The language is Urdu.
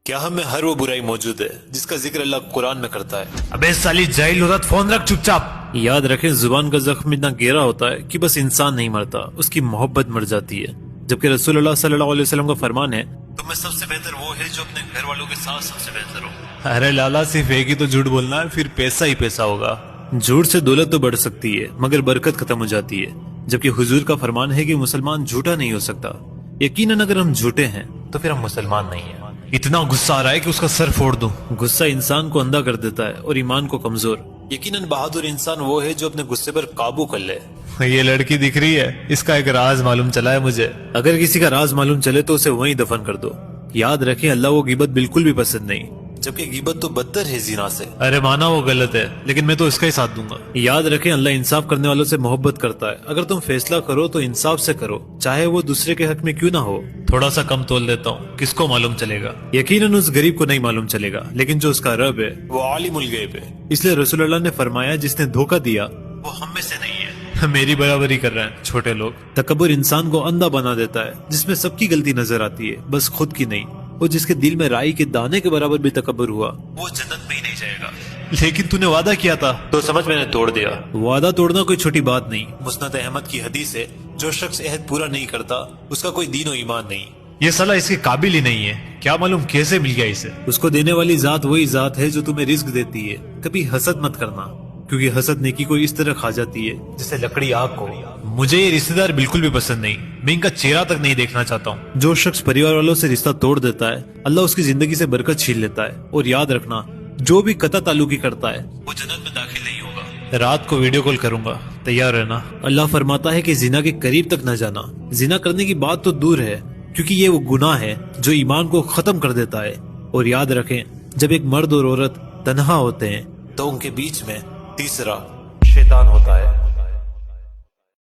کیا ہم میں ہر وہ برائی موجود ہے جس کا ذکر اللہ قرآن میں کرتا ہے؟ ابے سالی جاہل عورت فون رکھ چپ چاپ۔ یاد رکھیں زبان کا زخم اتنا گہرا ہوتا ہے کہ بس انسان نہیں مرتا، اس کی محبت مر جاتی ہے، جبکہ رسول اللہ صلی اللہ علیہ وسلم کا فرمان ہے تم میں سب سے بہتر وہ ہے جو اپنے گھر والوں کے ساتھ سب سے بہتر ہو۔ ارے لالا صرف ایک ہی تو جھوٹ بولنا ہے، پھر پیسہ ہی پیسہ ہوگا۔ جھوٹ سے دولت تو بڑھ سکتی ہے مگر برکت ختم ہو جاتی ہے، جبکہ حضور کا فرمان ہے کہ مسلمان جھوٹا نہیں ہو سکتا۔ یقیناً اگر ہم جھوٹے ہیں تو پھر ہم مسلمان نہیں ہیں۔ اتنا غصہ آ رہا ہے کہ اس کا سر پھوڑ دوں۔ غصہ انسان کو اندھا کر دیتا ہے اور ایمان کو کمزور۔ یقیناً بہادر انسان وہ ہے جو اپنے غصے پر قابو کر لے۔ یہ لڑکی دکھ رہی ہے، اس کا ایک راز معلوم چلا ہے مجھے۔ اگر کسی کا راز معلوم چلے تو اسے وہیں دفن کر دو۔ یاد رکھیں اللہ وہ غیبت بالکل بھی پسند نہیں، جبکہ غیبت تو بدتر ہے زنا سے۔ ارے مانا وہ غلط ہے لیکن میں تو اس کا ہی ساتھ دوں گا۔ یاد رکھیں اللہ انصاف کرنے والوں سے محبت کرتا ہے۔ اگر تم فیصلہ کرو تو انصاف سے کرو، چاہے وہ دوسرے کے حق میں کیوں نہ ہو۔ تھوڑا سا کم تول دیتا ہوں، کس کو معلوم چلے گا؟ یقیناً اس غریب کو نہیں معلوم چلے گا، لیکن جو اس کا رب ہے وہ عالم الغیب ہے۔ اس لیے رسول اللہ نے فرمایا جس نے دھوکہ دیا وہ ہم میں سے نہیں ہے۔ میری برابری کر رہے ہیں چھوٹے لوگ۔ تکبر انسان کو اندھا بنا دیتا ہے، جس میں سب کی غلطی نظر آتی ہے بس خود کی نہیں۔ اور جس کے دل میں رائی کے دانے کے برابر بھی تکبر ہوا وہ جنت میں ہی نہیں جائے گا۔ لیکن تو نے وعدہ کیا تھا۔ تو سمجھ میں نے توڑ دیا۔ وعدہ توڑنا کوئی چھوٹی بات نہیں۔ مسند احمد کی حدیث ہے جو شخص عہد پورا نہیں کرتا اس کا کوئی دین و ایمان نہیں۔ یہ صلاح اس کے قابل ہی نہیں ہے، کیا معلوم کیسے مل گیا اسے۔ اس کو دینے والی ذات وہی ذات ہے جو تمہیں رزق دیتی ہے۔ کبھی حسد مت کرنا، کیونکہ حسد نیکی کو اس طرح کھا جاتی ہے جسے لکڑی آگ کو۔ مجھے یہ رشتہ دار بالکل بھی پسند نہیں، میں ان کا چہرہ تک نہیں دیکھنا چاہتا ہوں۔ جو شخص پریوار والوں سے رشتہ توڑ دیتا ہے اللہ اس کی زندگی سے برکت چھین لیتا ہے۔ اور یاد رکھنا جو بھی قطع تعلقی کرتا ہے وہ جنت میں داخل نہیں ہوگا۔ رات کو ویڈیو کال کروں گا، تیار رہنا۔ اللہ فرماتا ہے کہ زنا کے قریب تک نہ جانا۔ زنا کرنے کی بات تو دور ہے کیونکہ یہ وہ گناہ ہے جو ایمان کو ختم کر دیتا ہے۔ اور یاد رکھیں جب ایک مرد اور عورت تنہا ہوتے ہیں تو ان کے بیچ میں تیسرا شیطان ہوتا ہے۔